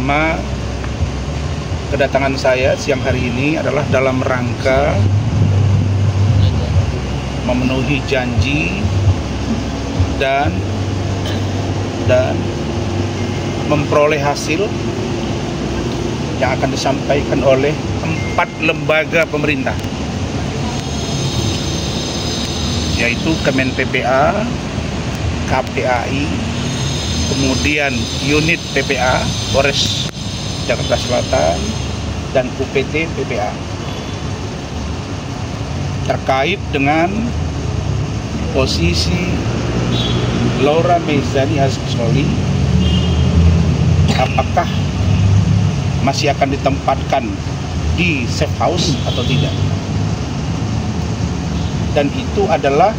pertama, kedatangan saya siang hari ini adalah dalam rangka memenuhi janji dan memperoleh hasil yang akan disampaikan oleh 4 lembaga pemerintah, yaitu Kemen PPA, KPAI, kemudian unit PPA Polres Jakarta Selatan, dan UPT PPA, terkait dengan posisi Laura Mezani Hasbi, apakah masih akan ditempatkan di safe house atau tidak. Dan itu adalah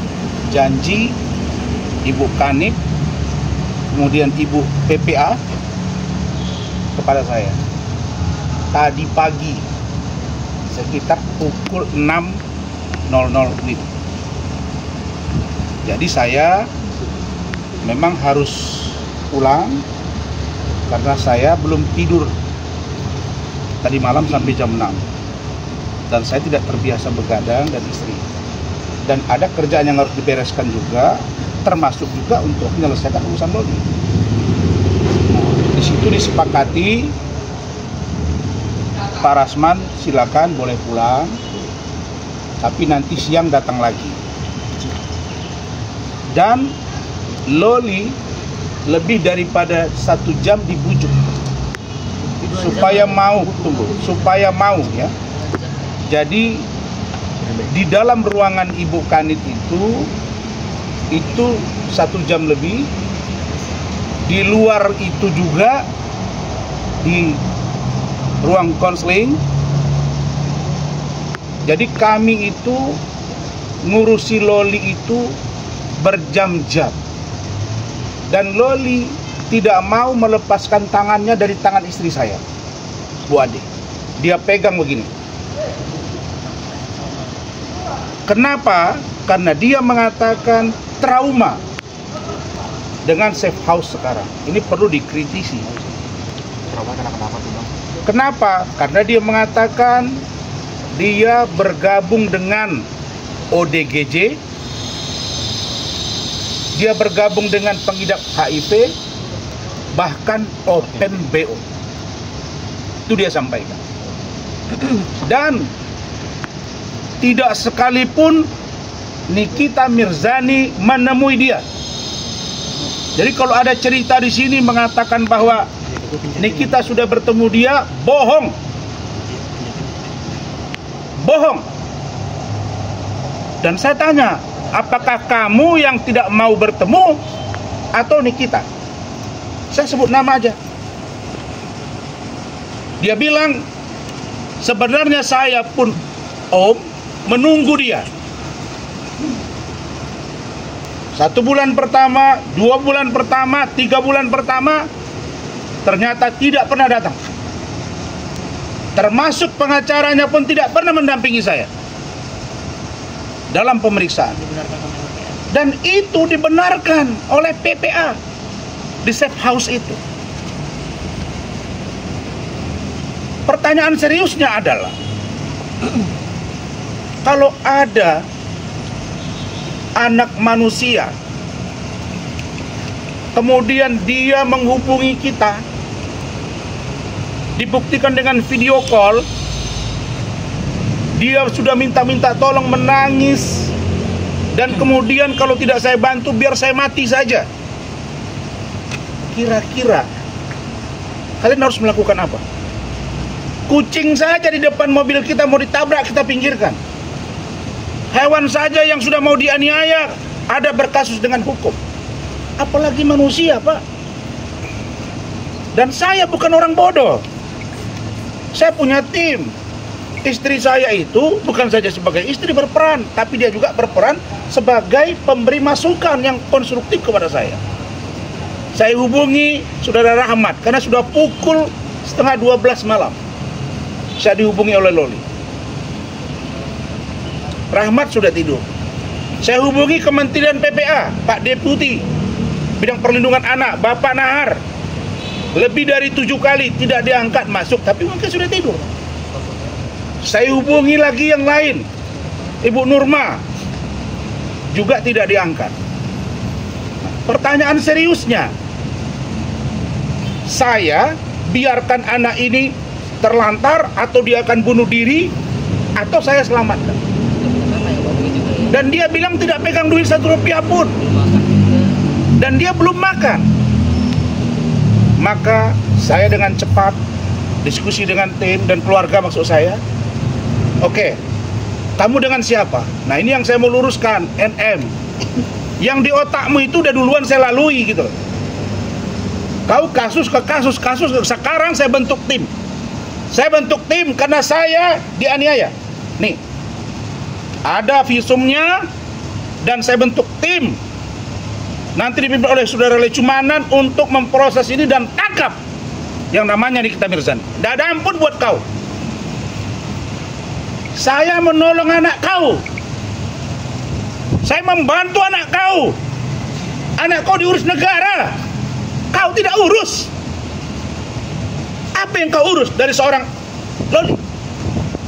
janji Ibu Kanib, kemudian Ibu PPA kepada saya tadi pagi sekitar pukul 6.00 WIB. Jadi saya memang harus pulang karena saya belum tidur tadi malam sampai jam 6, dan saya tidak terbiasa begadang dan istri, dan ada kerjaan yang harus dibereskan juga, termasuk juga untuk menyelesaikan urusan lobby. Di situ disepakati, Pak Rasman silakan boleh pulang, tapi nanti siang datang lagi. Dan Loli lebih daripada 1 jam dibujuk supaya mau, ya. Jadi di dalam ruangan Ibu Kanit itu 1 jam lebih. Di luar itu juga di ruang konseling. Jadi kami itu ngurusi Loli itu berjam-jam, dan Loli tidak mau melepaskan tangannya dari tangan istri saya, Bu Ade. Dia pegang begini. Kenapa? Karena dia mengatakan trauma dengan safe house sekarang. Ini perlu dikritisi. Kenapa? Karena dia mengatakan dia bergabung dengan ODGJ, dia bergabung dengan pengidap HIV, bahkan Open BO. Itu dia sampaikan. Dan tidak sekalipun Nikita Mirzani menemui dia. Jadi kalau ada cerita di sini mengatakan bahwa Nikita sudah bertemu dia, bohong. Bohong. Dan saya tanya, apakah kamu yang tidak mau bertemu atau Nikita? Saya sebut nama aja. Dia bilang, sebenarnya saya pun menunggu dia. 1 bulan pertama, 2 bulan pertama, 3 bulan pertama, ternyata tidak pernah datang. Termasuk pengacaranya pun tidak pernah mendampingi saya dalam pemeriksaan. Dan itu dibenarkan oleh PPA di safe house itu. Pertanyaan seriusnya adalah, kalau ada anak manusia, kemudian dia menghubungi kita, dibuktikan dengan video call, dia sudah minta tolong, menangis, dan kemudian kalau tidak saya bantu biar saya mati saja. Kira-kira kalian harus melakukan apa? Kucing saja di depan mobil kita mau ditabrak, kita pinggirkan. Hewan saja yang sudah mau dianiaya ada berkasus dengan hukum, apalagi manusia, Pak. Dan saya bukan orang bodoh. Saya punya tim. Istri saya itu bukan saja sebagai istri berperan, tapi dia juga berperan sebagai pemberi masukan yang konstruktif kepada saya. Saya hubungi Saudara Rahmat karena sudah pukul 11:30 malam. Saya dihubungi oleh Loli. Rahmat sudah tidur. Saya hubungi Kementerian PPA, Pak Deputi Bidang Perlindungan Anak, Bapak Nahar. Lebih dari 7 kali tidak diangkat masuk, tapi mungkin sudah tidur. Saya hubungi lagi yang lain, Ibu Nurma, juga tidak diangkat. Pertanyaan seriusnya, saya biarkan anak ini terlantar atau dia akan bunuh diri atau saya selamatkan. Dan dia bilang tidak pegang duit 1 rupiah pun, dan dia belum makan. Maka saya dengan cepat diskusi dengan tim dan keluarga, maksud saya, oke, kamu dengan siapa? Nah, ini yang saya mau luruskan, NM. Yang di otakmu itu udah duluan saya lalui gitu. Kau kasus ke kasus, sekarang saya bentuk tim. Saya bentuk tim karena saya dianiaya. Nih, ada visumnya dan saya bentuk tim. Nanti dipimpin oleh Saudara Lecumanan untuk memproses ini dan tangkap yang namanya Nikita Mirzani. Tidak ada ampun buat kau. Saya menolong anak kau. Saya membantu anak kau. Anak kau diurus negara. Kau tidak urus. Apa yang kau urus dari seorang Loli?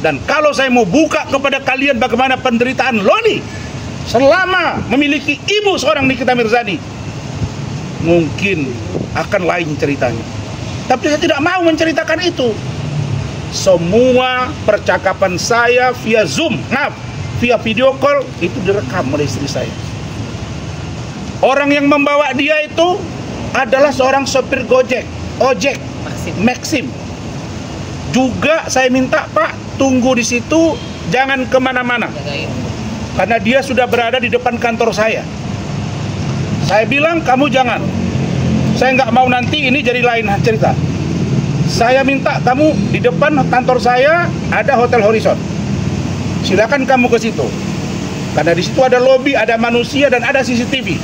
Dan kalau saya mau buka kepada kalian bagaimana penderitaan Loli selama memiliki ibu seorang Nikita Mirzani, mungkin akan lain ceritanya. Tapi saya tidak mau menceritakan itu. Semua percakapan saya via Zoom, via video call, itu direkam oleh istri saya. Orang yang membawa dia itu adalah seorang sopir ojek, Maxim. Juga saya minta, Pak, tunggu di situ, jangan kemana-mana. Karena dia sudah berada di depan kantor saya. Saya bilang, kamu jangan. Saya nggak mau nanti ini jadi lain cerita. Saya minta kamu di depan kantor saya ada Hotel Horizon. Silakan kamu ke situ. Karena di situ ada lobi, ada manusia, dan ada CCTV.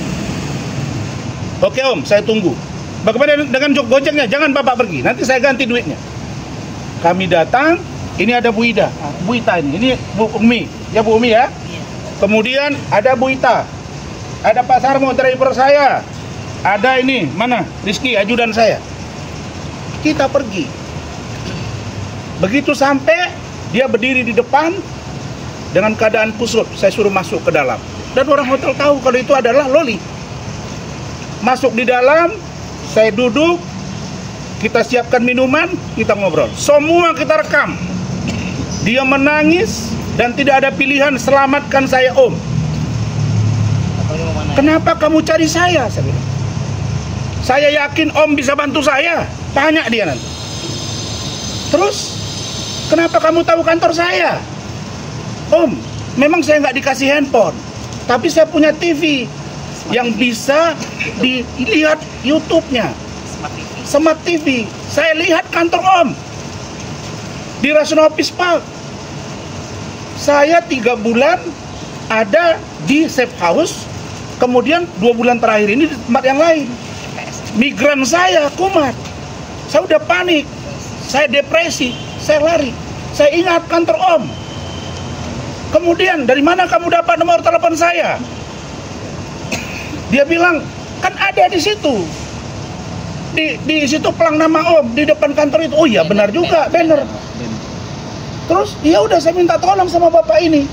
Oke Om, saya tunggu. Bagaimana dengan Gojeknya? Jangan Bapak pergi, nanti saya ganti duitnya. Kami datang, ini ada Bu Ida. Bu Ita ini Bu Umi. Ya Bu Umi ya. Kemudian ada Bu Ita, ada Pak Sarmo, driver saya, ada ini, mana, Rizky, ajudan saya. Kita pergi. Begitu sampai, dia berdiri di depan, dengan keadaan kusut, saya suruh masuk ke dalam. Dan orang hotel tahu kalau itu adalah Loli. Masuk di dalam, saya duduk, kita siapkan minuman, kita ngobrol. Semua kita rekam. Dia menangis, dan tidak ada pilihan, selamatkan saya Om. Kenapa kamu cari saya? Saya bilang. Saya yakin Om bisa bantu saya. Tanya dia nanti. Terus, kenapa kamu tahu kantor saya? Om, memang saya nggak dikasih handphone, tapi saya punya TV yang bisa dilihat YouTube-nya. Smart TV. Saya lihat kantor Om di Rasionopis Park. Saya 3 bulan ada di safe house, kemudian 2 bulan terakhir ini di tempat yang lain. Migran saya kumat, saya udah panik, saya depresi, saya lari. Saya ingat kantor Om. Kemudian dari mana kamu dapat nomor telepon saya? Dia bilang kan ada di situ, di situ pelang nama Om di depan kantor itu. Oh iya benar juga, benar. Terus ya udah saya minta tolong sama bapak ini.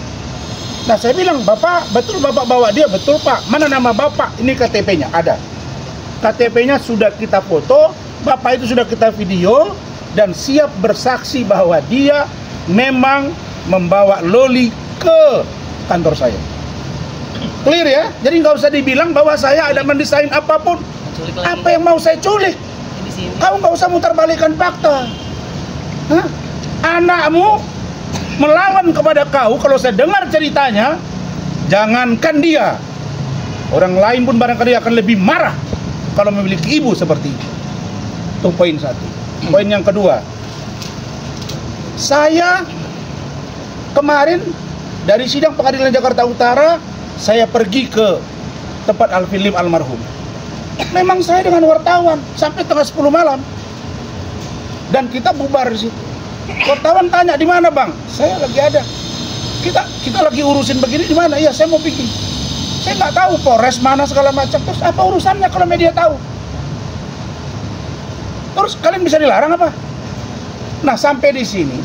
Nah saya bilang, Bapak, betul Bapak bawa dia? Betul Pak. Mana nama Bapak? Ini KTP-nya, ada. KTP-nya sudah kita foto, Bapak itu sudah kita video, dan siap bersaksi bahwa dia memang membawa Loli ke kantor saya. Clear ya? Jadi nggak usah dibilang bahwa saya ada mendesain apapun. Apa yang mau saya culik? Kamu nggak usah mutar balikan fakta. Hah? Anakmu melawan kepada kau, kalau saya dengar ceritanya, jangankan dia, orang lain pun barangkali akan lebih marah kalau memiliki ibu seperti itu. Itu poin 1. Poin yang kedua, saya kemarin dari sidang pengadilan Jakarta Utara, saya pergi ke tempat Al-Filim almarhum. Memang saya dengan wartawan sampai tengah 10 malam, dan kita bubar di situ. Wartawan tanya, di mana Bang? Saya lagi ada. Kita lagi urusin begini, di mana? Iya, saya mau bikin. Saya nggak tahu Polres mana segala macam. Terus apa urusannya kalau media tahu? Terus kalian bisa dilarang apa? Nah, sampai di sini.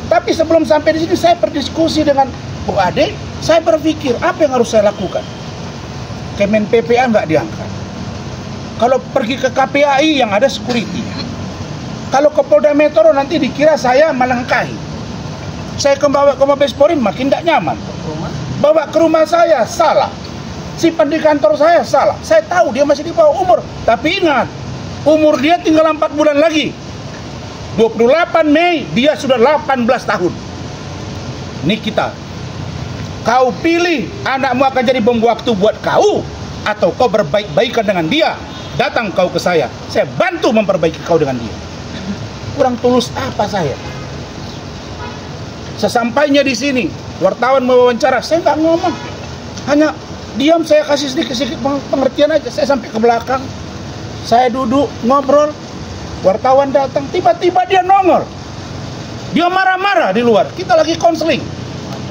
Tapi sebelum sampai di sini saya berdiskusi dengan Bu Ade, saya berpikir apa yang harus saya lakukan. Kemen PPA nggak diangkat. Kalau pergi ke KPAI yang ada security. Kalau ke Polda Metro nanti dikira saya melangkahi. Saya bawa ke Mabes Polri makin nggak nyaman. Bawa ke rumah saya salah. Simpan di kantor saya salah. Saya tahu dia masih di bawah umur, tapi ingat, umur dia tinggal 4 bulan lagi. 28 Mei dia sudah 18 tahun. Ini kita. Kau pilih anakmu akan jadi bom waktu buat kau, atau kau berbaik-baikan dengan dia. Datang kau ke saya bantu memperbaiki kau dengan dia. Kurang tulus apa saya? Sesampainya di sini, wartawan mewawancara, saya nggak ngomong, hanya diam, saya kasih sedikit pengertian aja. Saya sampai ke belakang, saya duduk ngobrol, wartawan datang, tiba-tiba dia nongol, dia marah-marah di luar. Kita lagi konseling,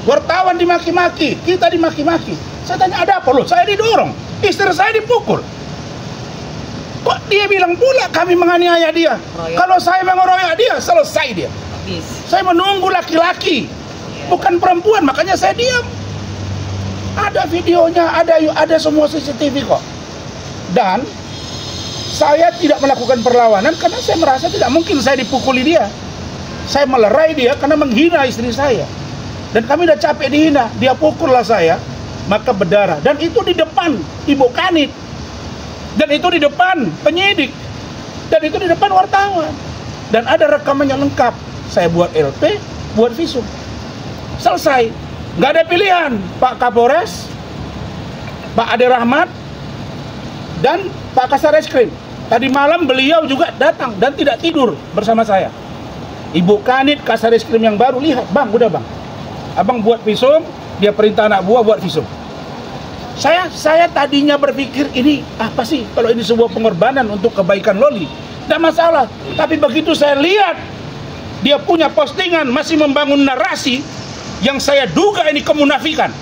wartawan dimaki-maki, kita dimaki-maki. Saya tanya ada apa? Loh, saya didorong, istri saya dipukul. Kok dia bilang pula kami menganiaya dia? Kalau saya mengeroyok dia, selesai dia. Saya menunggu laki-laki, bukan perempuan, makanya saya diam. Ada videonya, ada semua CCTV kok. Dan saya tidak melakukan perlawanan karena saya merasa tidak mungkin saya dipukuli dia. Saya melerai dia karena menghina istri saya. Dan kami udah capek dihina, dia pukullah saya, maka berdarah. Dan itu di depan Ibu Kanit. Dan itu di depan penyidik. Dan itu di depan wartawan. Dan ada rekamannya lengkap. Saya buat LP, buat visum. Selesai. Nggak ada pilihan. Pak Kapolres, Pak Ade Rahmat, dan Pak Kasareskrim. Tadi malam beliau juga datang dan tidak tidur bersama saya. Ibu Kanit, Kasareskrim yang baru, lihat, bang, udah bang. Abang buat visum, dia perintah anak buah buat visum. Saya tadinya berpikir ini apa sih kalau ini sebuah pengorbanan untuk kebaikan Loli. Tidak masalah. Tapi begitu saya lihat dia punya postingan masih membangun narasi yang saya duga ini kemunafikan.